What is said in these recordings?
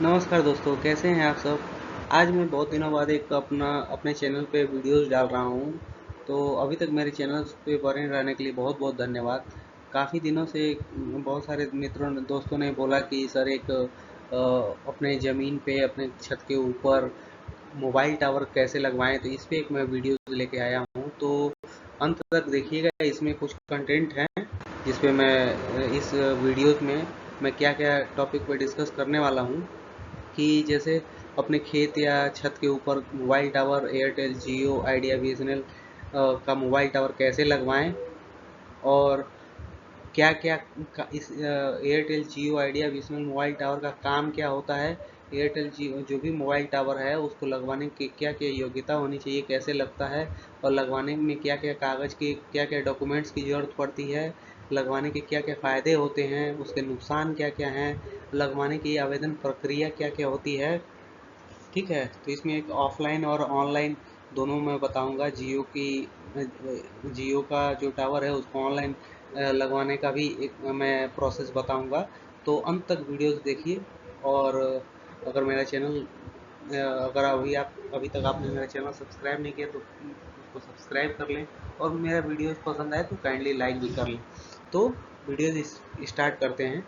नमस्कार दोस्तों, कैसे हैं आप सब। आज मैं बहुत दिनों बाद एक अपने चैनल पे वीडियोस डाल रहा हूँ। तो अभी तक मेरे चैनल पे बने रहने के लिए बहुत बहुत धन्यवाद। काफ़ी दिनों से बहुत सारे मित्रों ने दोस्तों ने बोला कि सर एक अपने ज़मीन पे अपने छत के ऊपर मोबाइल टावर कैसे लगवाएं, तो इस पे एक मैं वीडियो लेके आया हूँ। तो अंत तक देखिएगा, इसमें कुछ कंटेंट है जिस पे मैं इस वीडियोस में मैं क्या क्या टॉपिक पे डिस्कस करने वाला हूँ। कि जैसे अपने खेत या छत के ऊपर मोबाइल टावर एयरटेल, जियो, आइडिया, बीएसएनएल का मोबाइल टावर कैसे लगवाएं, और क्या क्या इस एयरटेल, जियो, आइडिया, बीएसएनएल मोबाइल टावर का काम क्या होता है। एयरटेल, जियो जो भी मोबाइल टावर है उसको लगवाने की क्या क्या योग्यता होनी चाहिए, कैसे लगता है, और लगवाने में क्या क्या कागज़ की क्या क्या डॉक्यूमेंट्स की ज़रूरत पड़ती है, लगवाने के क्या क्या फ़ायदे होते हैं, उसके नुकसान क्या क्या हैं, लगवाने की आवेदन प्रक्रिया क्या क्या होती है। ठीक है, तो इसमें एक ऑफलाइन और ऑनलाइन दोनों मैं बताऊंगा। जियो का जो टावर है उसको ऑनलाइन लगवाने का भी एक मैं प्रोसेस बताऊंगा। तो अंत तक वीडियोस देखिए। और अगर मेरा चैनल अगर अभी तक आपने मेरा चैनल सब्सक्राइब नहीं किया तो उसको सब्सक्राइब कर लें, और मेरा वीडियोस पसंद आए तो काइंडली लाइक भी कर लें। तो वीडियोस स्टार्ट करते हैं।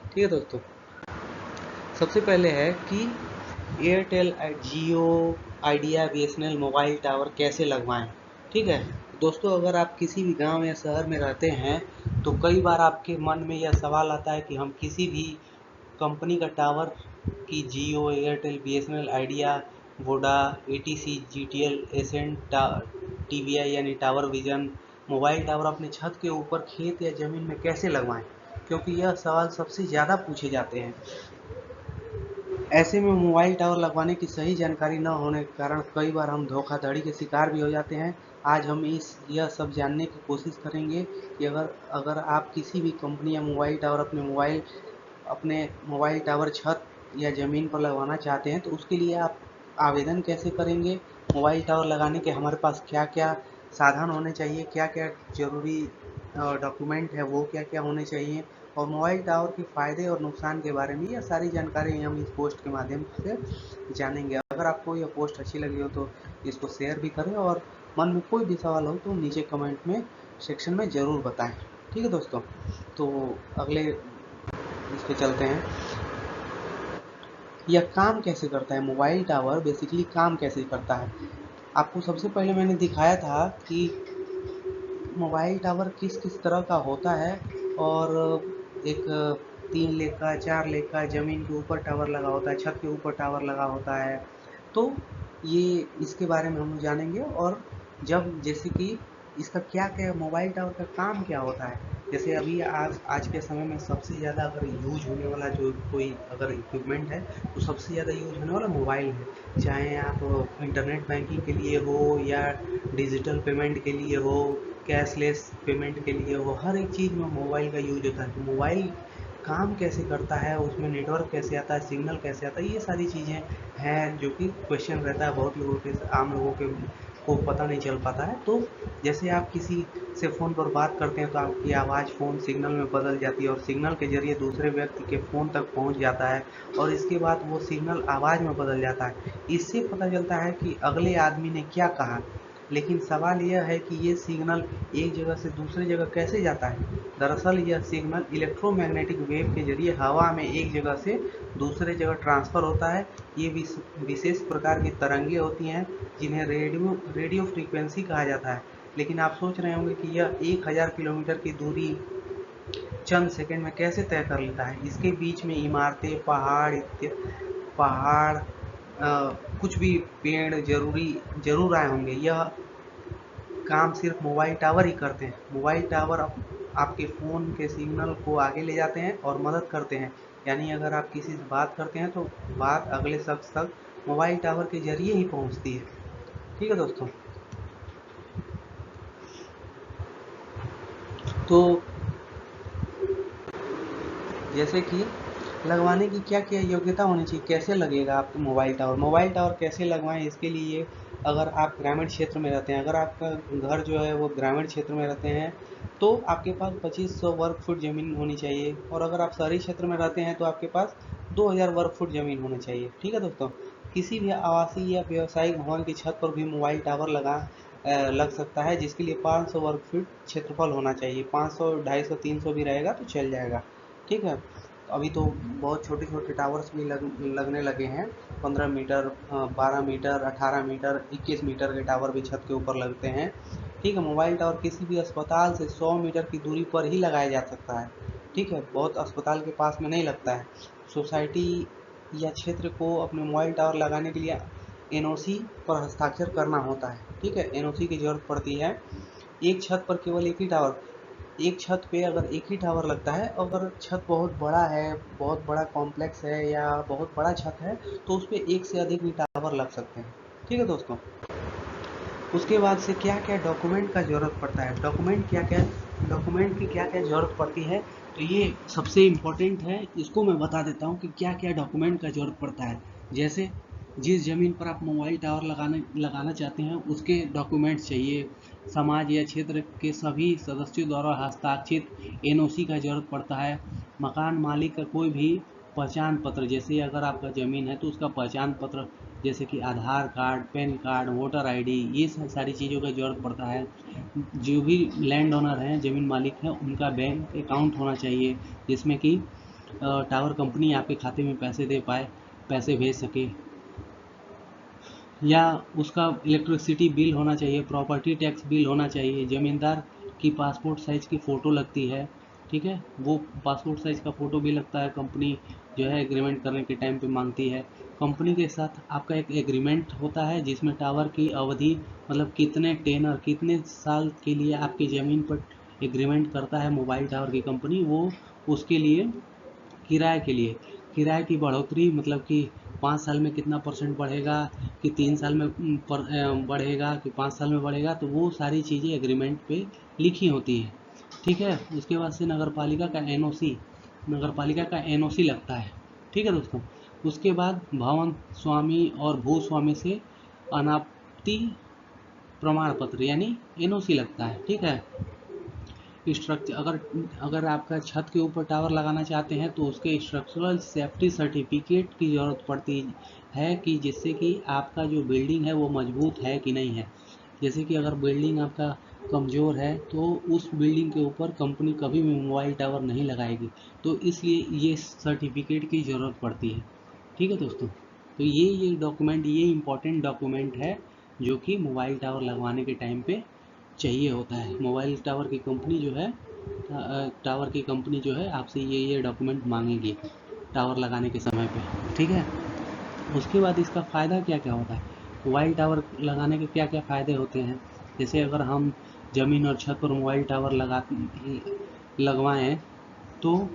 ठीक है दोस्तों, सबसे पहले है कि एयरटेल, जियो, आइडिया, बीएसएनएल मोबाइल टावर कैसे लगवाएं। ठीक है दोस्तों, अगर आप किसी भी गांव या शहर में रहते हैं तो कई बार आपके मन में यह सवाल आता है कि हम किसी भी कंपनी का टावर की Jio, Airtel, BSNL, Idea, Voda, ATC, GTL, Ascend, TVI यानी टावर विजन मोबाइल टावर अपने छत के ऊपर, खेत या ज़मीन में कैसे लगवाएं, क्योंकि यह सवाल सबसे ज़्यादा पूछे जाते हैं। ऐसे में मोबाइल टावर लगवाने की सही जानकारी न होने के कारण कई बार हम धोखाधड़ी के शिकार भी हो जाते हैं। आज हम यह सब जानने की कोशिश करेंगे कि अगर अगर आप किसी भी कंपनी या मोबाइल टावर अपने मोबाइल टावर छत या ज़मीन पर लगवाना चाहते हैं तो उसके लिए आप आवेदन कैसे करेंगे, मोबाइल टावर लगाने के हमारे पास क्या क्या साधन होने चाहिए, क्या क्या ज़रूरी डॉक्यूमेंट है वो क्या क्या होने चाहिए, और मोबाइल टावर के फ़ायदे और नुकसान के बारे में यह सारी जानकारी हम इस पोस्ट के माध्यम से जानेंगे। अगर आपको यह पोस्ट अच्छी लगी हो तो इसको शेयर भी करें, और मन में कोई भी सवाल हो तो नीचे कमेंट में सेक्शन में ज़रूर बताएं। ठीक है दोस्तों, तो अगले इस पे चलते हैं। यह काम कैसे करता है, मोबाइल टावर बेसिकली काम कैसे करता है। आपको सबसे पहले मैंने दिखाया था कि मोबाइल टावर किस किस तरह का होता है, और एक 3 लेग का, 4 लेग का ज़मीन के ऊपर टावर लगा होता है, छत के ऊपर टावर लगा होता है। तो ये इसके बारे में हम जानेंगे, और जब जैसे कि इसका क्या क्या मोबाइल टावर का काम क्या होता है। जैसे अभी आज आज के समय में सबसे ज़्यादा अगर यूज होने वाला जो कोई अगर इक्विपमेंट है तो सबसे ज़्यादा यूज होने वाला मोबाइल है। चाहे आप इंटरनेट बैंकिंग के लिए हो या डिजिटल पेमेंट के लिए हो, कैशलेस पेमेंट के लिए हो, हर एक चीज़ में मोबाइल का यूज होता है। तो मोबाइल काम कैसे करता है, उसमें नेटवर्क कैसे आता है, सिग्नल कैसे आता है, ये सारी चीज़ें हैं जो कि क्वेश्चन रहता है बहुत लोगों के, आम लोगों के को पता नहीं चल पाता है। तो जैसे आप किसी से फ़ोन पर बात करते हैं तो आपकी आवाज़ फ़ोन सिग्नल में बदल जाती है और सिग्नल के ज़रिए दूसरे व्यक्ति के फ़ोन तक पहुंच जाता है, और इसके बाद वो सिग्नल आवाज़ में बदल जाता है। इससे पता चलता है कि अगले आदमी ने क्या कहा। लेकिन सवाल यह है कि ये सिग्नल एक जगह से दूसरी जगह कैसे जाता है। दरअसल यह सिग्नल इलेक्ट्रोमैग्नेटिक वेव के जरिए हवा में एक जगह से दूसरे जगह ट्रांसफ़र होता है। ये विशेष प्रकार की तरंगें होती हैं जिन्हें रेडियो रेडियो फ्रीक्वेंसी कहा जाता है। लेकिन आप सोच रहे होंगे कि यह 1000 किलोमीटर की दूरी चंद सेकंड में कैसे तय कर लेता है। इसके बीच में इमारतें, पहाड़, कुछ भी पेड़ जरूर आए होंगे। यह काम सिर्फ मोबाइल टावर ही करते हैं। मोबाइल टावर आपके फ़ोन के सिग्नल को आगे ले जाते हैं और मदद करते हैं। यानी अगर आप किसी से बात करते हैं तो बात अगले शख्स तक मोबाइल टावर के जरिए ही पहुंचती है। ठीक है दोस्तों, तो जैसे कि लगवाने की क्या क्या योग्यता होनी चाहिए, कैसे लगेगा आपको मोबाइल टावर, मोबाइल टावर कैसे लगवाएं। इसके लिए अगर आप ग्रामीण क्षेत्र में रहते हैं, अगर आपका घर जो है वो ग्रामीण क्षेत्र में रहते हैं तो आपके पास 2500 वर्ग फुट ज़मीन होनी चाहिए, और अगर आप शहरी क्षेत्र में रहते हैं तो आपके पास 2000 वर्ग फुट ज़मीन होनी चाहिए। ठीक है दोस्तों, किसी भी आवासीय या व्यावसायिक भवन की छत पर भी मोबाइल टावर लग सकता है, जिसके लिए 500 वर्ग फीट क्षेत्रफल होना चाहिए। 500, 250, 300 भी रहेगा तो चल जाएगा। ठीक है, अभी तो बहुत छोटे छोटे टावर्स भी लगने लगे हैं। 15 मीटर, 12 मीटर, 18 मीटर, 21 मीटर के टावर भी छत के ऊपर लगते हैं। ठीक है, मोबाइल टावर किसी भी अस्पताल से 100 मीटर की दूरी पर ही लगाया जा सकता है। ठीक है, बहुत अस्पताल के पास में नहीं लगता है। सोसाइटी या क्षेत्र को अपने मोबाइल टावर लगाने के लिए एनओसी पर हस्ताक्षर करना होता है। ठीक है, एनओसी की जरूरत पड़ती है। एक छत पर केवल एक ही टावर, एक छत पे अगर एक ही टावर लगता है, अगर छत बहुत बड़ा है, बहुत बड़ा कॉम्प्लेक्स है या बहुत बड़ा छत है, तो उस पे एक से अधिक भी टावर लग सकते हैं। ठीक है दोस्तों, उसके बाद से क्या क्या डॉक्यूमेंट का ज़रूरत पड़ता है, डॉक्यूमेंट की क्या क्या ज़रूरत पड़ती है, तो ये सबसे इम्पोर्टेंट है। इसको मैं बता देता हूँ कि क्या क्या डॉक्यूमेंट का ज़रूरत पड़ता है। जैसे जिस ज़मीन पर आप मोबाइल टावर लगाना चाहते हैं उसके डॉक्यूमेंट्स चाहिए। समाज या क्षेत्र के सभी सदस्यों द्वारा हस्ताक्षरित एनओसी का ज़रूरत पड़ता है। मकान मालिक का कोई भी पहचान पत्र, जैसे अगर आपका ज़मीन है तो उसका पहचान पत्र, जैसे कि Aadhaar card, PAN card, voter ID, ये सारी चीज़ों का ज़रूरत पड़ता है। जो भी लैंड ओनर हैं, ज़मीन मालिक हैं, उनका बैंक अकाउंट होना चाहिए, जिसमें कि टावर कंपनी आपके खाते में पैसे दे पाए, पैसे भेज सके। या उसका इलेक्ट्रिसिटी बिल होना चाहिए, प्रॉपर्टी टैक्स बिल होना चाहिए। ज़मींदार की पासपोर्ट साइज़ की फ़ोटो लगती है। ठीक है, वो पासपोर्ट साइज़ का फ़ोटो भी लगता है, कंपनी जो है एग्रीमेंट करने के टाइम पे मांगती है। कंपनी के साथ आपका एक एग्रीमेंट होता है जिसमें टावर की अवधि, मतलब कितने टेनर, कितने साल के लिए आपकी ज़मीन पर एग्रीमेंट करता है मोबाइल टावर की कंपनी, वो उसके लिए किराए के लिए, किराए की बढ़ोतरी, मतलब कि 5 साल में कितना परसेंट बढ़ेगा, कि 3 साल में बढ़ेगा, कि 5 साल में बढ़ेगा, तो वो सारी चीज़ें एग्रीमेंट पे लिखी होती हैं। ठीक है, उसके बाद से नगर पालिका का एनओसी लगता है। ठीक है दोस्तों, उसके बाद भवन स्वामी और भूस्वामी से अनापत्ति प्रमाण पत्र यानी एनओसी लगता है। ठीक है, स्ट्रक्चर, अगर आपका छत के ऊपर टावर लगाना चाहते हैं तो उसके स्ट्रक्चरल सेफ्टी सर्टिफिकेट की ज़रूरत पड़ती है, कि जिससे कि आपका जो बिल्डिंग है वो मजबूत है कि नहीं है। जैसे कि अगर बिल्डिंग आपका कमज़ोर है तो उस बिल्डिंग के ऊपर कंपनी कभी भी मोबाइल टावर नहीं लगाएगी, तो इसलिए ये सर्टिफिकेट की ज़रूरत पड़ती है। ठीक है दोस्तों, तो ये डॉक्यूमेंट, ये इम्पोर्टेंट डॉक्यूमेंट है जो कि मोबाइल टावर लगवाने के टाइम पे चाहिए होता है। मोबाइल टावर की कंपनी जो है, आपसे ये डॉक्यूमेंट मांगेगी टावर लगाने के समय पे। ठीक है, उसके बाद इसका फ़ायदा क्या क्या होता है, मोबाइल टावर लगाने के क्या क्या फ़ायदे होते हैं। जैसे अगर हम ज़मीन और छत पर मोबाइल टावर लगवाएं तो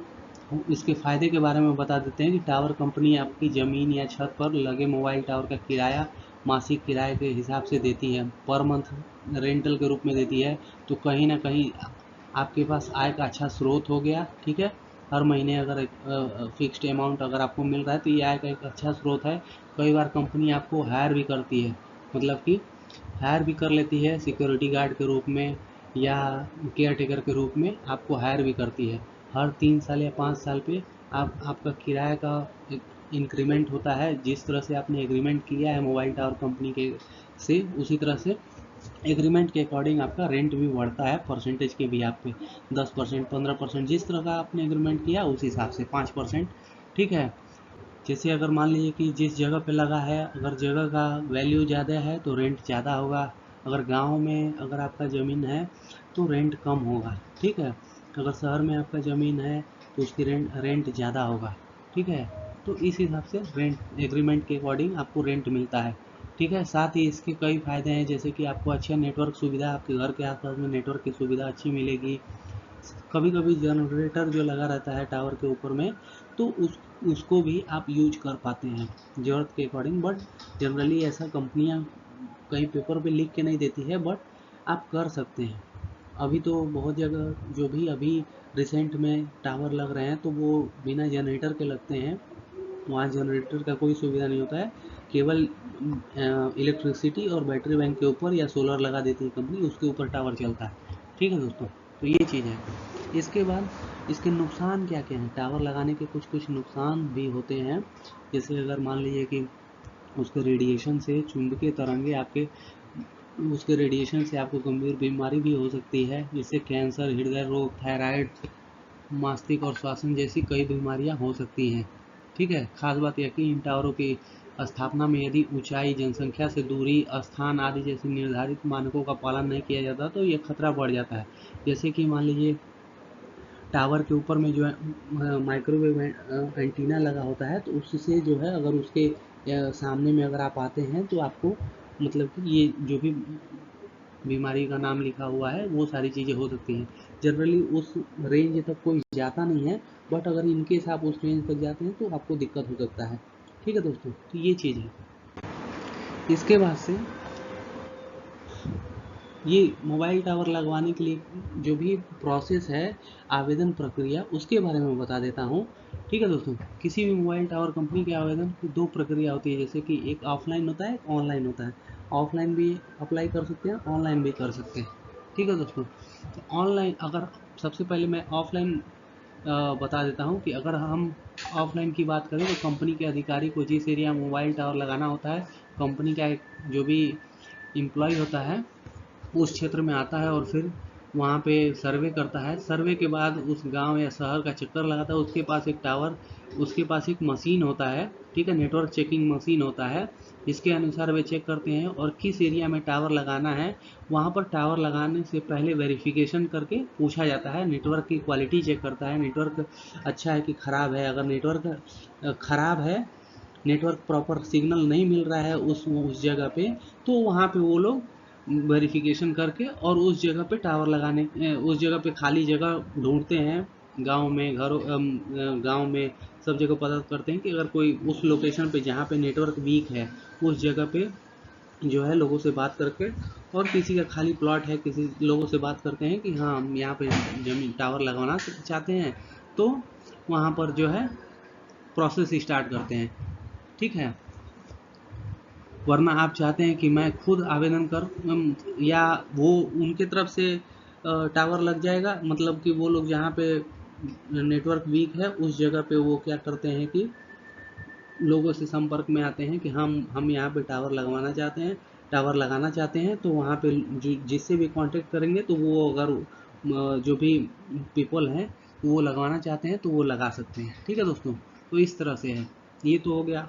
इसके फ़ायदे के बारे में बता देते हैं कि टावर कंपनी आपकी ज़मीन या छत पर लगे मोबाइल टावर का किराया मासिक किराए के हिसाब से देती है, पर मंथ रेंटल के रूप में देती है। तो कहीं ना कहीं आपके पास आय का अच्छा स्रोत हो गया। ठीक है, हर महीने अगर एक फिक्स्ड अमाउंट अगर आपको मिल रहा है तो ये आय का एक अच्छा स्रोत है। कई बार कंपनी आपको हायर भी करती है, मतलब कि हायर भी कर लेती है सिक्योरिटी गार्ड के रूप में, या केयर टेकर के रूप में आपको हायर भी करती है। हर 3 साल या 5 साल पे आपका किराए का एक इंक्रीमेंट होता है। जिस तरह से आपने एग्रीमेंट किया है मोबाइल टावर कंपनी के से, उसी तरह से एग्रीमेंट के अकॉर्डिंग आपका रेंट भी बढ़ता है, परसेंटेज के भी आप पे 10%, 15%, जिस तरह का आपने एग्रीमेंट किया उस हिसाब से 5%। ठीक है, जैसे अगर मान लीजिए कि जिस जगह पे लगा है, अगर जगह का वैल्यू ज़्यादा है तो रेंट ज़्यादा होगा। अगर गांव में अगर आपका ज़मीन है तो रेंट कम होगा। ठीक है, अगर शहर में आपका ज़मीन है तो उसकी रेंट ज़्यादा होगा। ठीक है, तो इस हिसाब से रेंट एग्रीमेंट के अकॉर्डिंग आपको रेंट मिलता है। ठीक है, साथ ही इसके कई फ़ायदे हैं, जैसे कि आपको अच्छा नेटवर्क सुविधा, आपके घर के आसपास में नेटवर्क की सुविधा अच्छी मिलेगी। कभी कभी जनरेटर जो लगा रहता है टावर के ऊपर में, तो उसको भी आप यूज कर पाते हैं ज़रूरत के अकॉर्डिंग। बट जनरली ऐसा कंपनियां कहीं पेपर पे लिख के नहीं देती है, बट आप कर सकते हैं। अभी तो बहुत जगह जो भी अभी रिसेंट में टावर लग रहे हैं तो वो बिना जनरेटर के लगते हैं। वहाँ जनरेटर का कोई सुविधा नहीं होता है, केवल इलेक्ट्रिसिटी और बैटरी बैंक के ऊपर या सोलर लगा देती है कंपनी, उसके ऊपर टावर चलता है। ठीक है दोस्तों, तो ये चीज़ है। इसके बाद इसके नुकसान क्या क्या हैं? टावर लगाने के कुछ कुछ नुकसान भी होते हैं। जैसे अगर मान लीजिए कि उसके रेडिएशन से चुंबकीय तरंगे आपके उसके रेडिएशन से आपको गंभीर बीमारी भी हो सकती है, जिससे कैंसर, हृदय रोग, थायराइड, मस्तिष्क और श्वसन जैसी कई बीमारियां हो सकती हैं। ठीक है। खास बात यह कि इन टावरों की स्थापना में यदि ऊंचाई, जनसंख्या से दूरी, स्थान आदि जैसे निर्धारित मानकों का पालन नहीं किया जाता तो यह खतरा बढ़ जाता है। जैसे कि मान लीजिए टावर के ऊपर में जो है माइक्रोवेव एंटीना लगा होता है, तो उससे जो है अगर उसके सामने में अगर आप आते हैं तो आपको मतलब कि ये जो भी बीमारी का नाम लिखा हुआ है वो सारी चीज़ें हो सकती हैं। जनरली उस रेंज तक कोई जाता नहीं है, बट अगर इनकेस आप उस रेंज तक जाते हैं तो आपको दिक्कत हो सकता है। ठीक है दोस्तों, तो ये चीज़ है। इसके बाद से ये मोबाइल टावर लगवाने के लिए जो भी प्रोसेस है, आवेदन प्रक्रिया, उसके बारे में बता देता हूँ। ठीक है दोस्तों, किसी भी मोबाइल टावर कंपनी के आवेदन की दो प्रक्रिया होती है, जैसे कि एक ऑफलाइन होता है, एक ऑनलाइन होता है। ऑफलाइन भी अप्लाई कर सकते हैं, ऑनलाइन भी कर सकते हैं। ठीक है दोस्तों, तो ऑनलाइन अगर सबसे पहले मैं ऑफलाइन बता देता हूँ कि अगर हम ऑफलाइन की बात करें तो कंपनी के अधिकारी को जिस एरिया में मोबाइल टावर लगाना होता है, कंपनी का एक जो भी एम्प्लॉय होता है उस क्षेत्र में आता है और फिर वहाँ पे सर्वे करता है। सर्वे के बाद उस गांव या शहर का चक्कर लगाता है। उसके पास एक टावर, उसके पास एक मशीन होता है, ठीक है, नेटवर्क चेकिंग मशीन होता है। इसके अनुसार वे चेक करते हैं और किस एरिया में टावर लगाना है। वहाँ पर टावर लगाने से पहले वेरिफिकेशन करके पूछा जाता है, नेटवर्क की क्वालिटी चेक करता है, नेटवर्क अच्छा है कि ख़राब है। अगर नेटवर्क ख़राब है, नेटवर्क प्रॉपर सिग्नल नहीं मिल रहा है उस जगह पे, तो वहाँ पे वो लोग वेरिफिकेशन करके और उस जगह पे टावर लगाने उस जगह पे खाली जगह ढूंढते हैं। गांव में गांव में सब जगह पता करते हैं कि अगर कोई उस लोकेशन पे जहाँ पे नेटवर्क वीक है उस जगह पे जो है लोगों से बात करके, और किसी का खाली प्लॉट है, किसी लोगों से बात करते हैं कि हाँ हम यहाँ पे जमीन टावर लगवाना चाहते हैं, तो वहाँ पर जो है प्रोसेस स्टार्ट करते हैं। ठीक है। वरना आप चाहते हैं कि मैं खुद आवेदन कर या वो उनके तरफ से टावर लग जाएगा, मतलब कि वो लोग जहाँ पे नेटवर्क वीक है उस जगह पे वो क्या करते हैं कि लोगों से संपर्क में आते हैं कि हम यहाँ पे टावर लगवाना चाहते हैं, टावर लगाना चाहते हैं। तो वहाँ पे जिससे भी कांटेक्ट करेंगे तो वो अगर जो भी पीपल हैं वो लगवाना चाहते हैं तो वो लगा सकते हैं। ठीक है दोस्तों, तो इस तरह से है। ये तो हो गया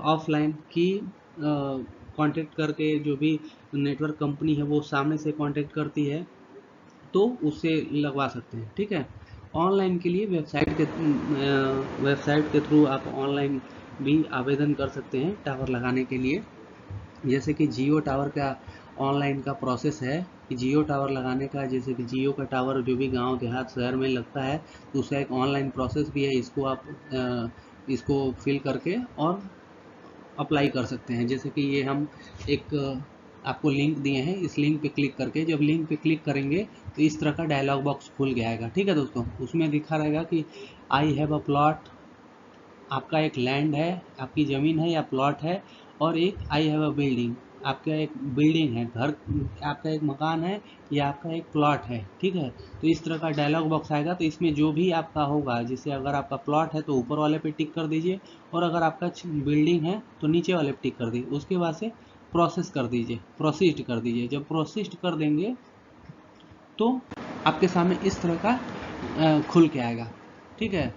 ऑफलाइन की कांटेक्ट करके जो भी नेटवर्क कंपनी है वो सामने से कांटेक्ट करती है तो उससे लगवा सकते हैं। ठीक है। ऑनलाइन के लिए वेबसाइट के थ्रू आप ऑनलाइन भी आवेदन कर सकते हैं टावर लगाने के लिए। जैसे कि जियो टावर का ऑनलाइन का प्रोसेस है कि जियो टावर लगाने का, जैसे कि जियो का टावर जो भी गांव देहात शहर में लगता है तो उसका एक ऑनलाइन प्रोसेस भी है। इसको आप इसको फिल करके और अप्लाई कर सकते हैं। जैसे कि ये हम एक आपको लिंक दिए हैं, इस लिंक पे क्लिक करके जब लिंक पे क्लिक करेंगे तो इस तरह का डायलॉग बॉक्स खुल गया है। ठीक है दोस्तों, उसमें दिखा रहेगा कि आई हैव अ प्लॉट, आपका एक लैंड है, आपकी ज़मीन है या प्लॉट है, और एक आई हैव अ बिल्डिंग, आपका एक बिल्डिंग है, घर, आपका एक मकान है या आपका एक प्लॉट है। ठीक है। तो इस तरह का डायलॉग बॉक्स आएगा, तो इसमें जो भी आपका होगा, जैसे अगर आपका प्लॉट है तो ऊपर वाले पे टिक कर दीजिए, और अगर आपका बिल्डिंग है तो नीचे वाले पे टिक कर दीजिए। उसके बाद से प्रोसेस कर दीजिए, प्रोसीड कर दीजिए। जब प्रोसीड कर देंगे तो आपके सामने इस तरह का खुल के आएगा। ठीक है।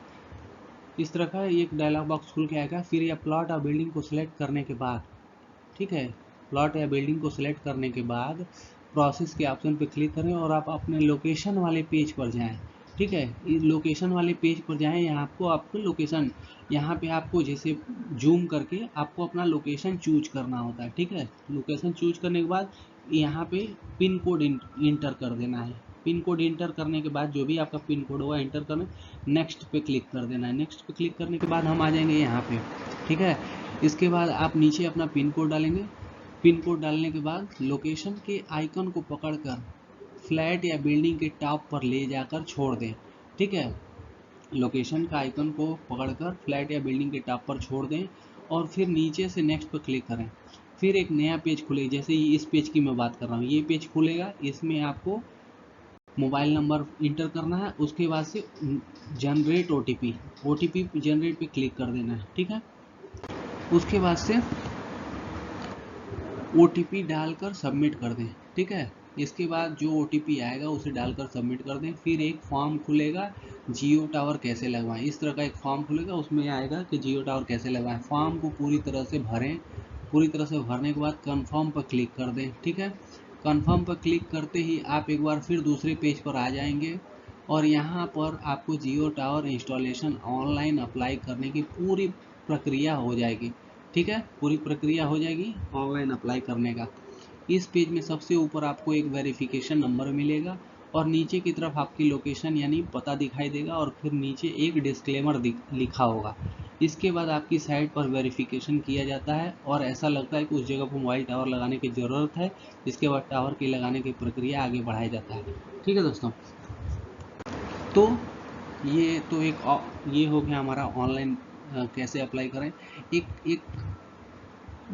इस तरह का एक डायलॉग बॉक्स खुल के आएगा। फिर यह प्लॉट और बिल्डिंग को सिलेक्ट करने के बाद, ठीक है, प्लॉट या बिल्डिंग को सिलेक्ट करने के बाद प्रोसेस के ऑप्शन पे क्लिक करें और आप अपने लोकेशन वाले पेज पर जाएं। ठीक है, इस लोकेशन वाले पेज पर जाएं। यहाँ आपको लोकेशन, यहाँ पे आपको जैसे जूम करके आपको अपना लोकेशन चूज करना होता है। ठीक है, लोकेशन चूज करने के बाद यहाँ पे पिन कोड इंटर कर देना है। पिन कोड इंटर करने के बाद जो भी आपका पिन कोड होगा इंटर करना, नेक्स्ट पे क्लिक कर देना है। नेक्स्ट पे क्लिक करने के बाद हम आ जाएंगे यहाँ पे। ठीक है, इसके बाद आप नीचे अपना पिन कोड डालेंगे। पिन कोड डालने के बाद लोकेशन के आइकन को पकड़कर फ्लैट या बिल्डिंग के टॉप पर ले जाकर छोड़ दें। ठीक है, लोकेशन का आइकन को पकड़कर फ्लैट या बिल्डिंग के टॉप पर छोड़ दें और फिर नीचे से नेक्स्ट पर क्लिक करें। फिर एक नया पेज खुलेगा, जैसे इस पेज की मैं बात कर रहा हूँ, ये पेज खुलेगा। इसमें आपको मोबाइल नंबर इंटर करना है, उसके बाद से जनरेट ओटीपी जनरेट पे क्लिक कर देना है। ठीक है, उसके बाद से ओटीपी डालकर सबमिट कर दें। ठीक है, इसके बाद जो ओटीपी आएगा उसे डालकर सबमिट कर दें। फिर एक फॉर्म खुलेगा, जियो टावर कैसे लगवाएं, इस तरह का एक फॉर्म खुलेगा, उसमें आएगा कि जियो टावर कैसे लगवाएं। फॉर्म को पूरी तरह से भरें, पूरी तरह से भरने के बाद कन्फर्म पर क्लिक कर दें। ठीक है, कन्फर्म पर क्लिक करते ही आप एक बार फिर दूसरे पेज पर आ जाएंगे और यहाँ पर आपको जियो टावर इंस्टॉलेशन ऑनलाइन अप्लाई करने की पूरी प्रक्रिया हो जाएगी। ठीक है, पूरी प्रक्रिया हो जाएगी ऑनलाइन अप्लाई करने का। इस पेज में सबसे ऊपर आपको एक वेरिफिकेशन नंबर मिलेगा और नीचे की तरफ आपकी लोकेशन यानी पता दिखाई देगा और फिर नीचे एक डिस्क्लेमर लिखा होगा। इसके बाद आपकी साइट पर वेरिफिकेशन किया जाता है और ऐसा लगता है कि उस जगह पर मोबाइल टावर लगाने की ज़रूरत है। इसके बाद टावर की लगाने की प्रक्रिया आगे बढ़ाया जाता है। ठीक है दोस्तों, तो ये तो ये हो गया हमारा ऑनलाइन कैसे अप्लाई करें। एक एक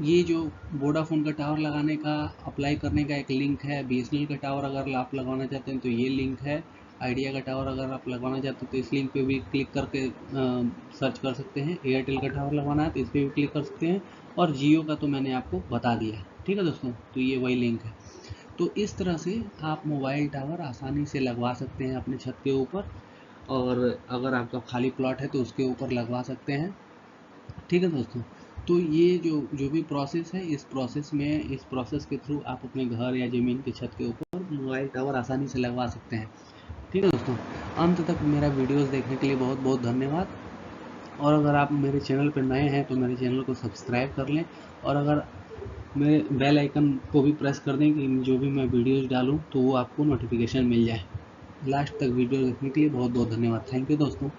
ये जो वोडाफोन का टावर लगाने का अप्लाई करने का एक लिंक है। बीएसएनएल का टावर अगर आप लगवाना चाहते हैं तो ये लिंक है। आइडिया का टावर अगर आप लगवाना चाहते हैं तो इस लिंक पे भी क्लिक करके सर्च कर सकते हैं। एयरटेल का टावर लगवाना है तो इस पर भी क्लिक कर सकते हैं और जियो का तो मैंने आपको बता दिया। ठीक है दोस्तों, तो ये वही लिंक है। तो इस तरह से आप मोबाइल टावर आसानी से लगवा सकते हैं अपने छत के ऊपर, और अगर आपका खाली प्लॉट है तो उसके ऊपर लगवा सकते हैं। ठीक है दोस्तों, तो ये जो भी प्रोसेस है, इस प्रोसेस के थ्रू आप अपने घर या ज़मीन की छत के ऊपर मोबाइल टावर आसानी से लगवा सकते हैं। ठीक है दोस्तों, अंत तक मेरा वीडियोस देखने के लिए बहुत बहुत धन्यवाद। और अगर आप मेरे चैनल पर नए हैं तो मेरे चैनल को सब्सक्राइब कर लें और अगर मेरे बेल आइकन को भी प्रेस कर दें कि जो भी मैं वीडियोस डालूं तो वो आपको नोटिफिकेशन मिल जाए। लास्ट तक वीडियो देखने के लिए बहुत बहुत धन्यवाद। थैंक यू दोस्तों।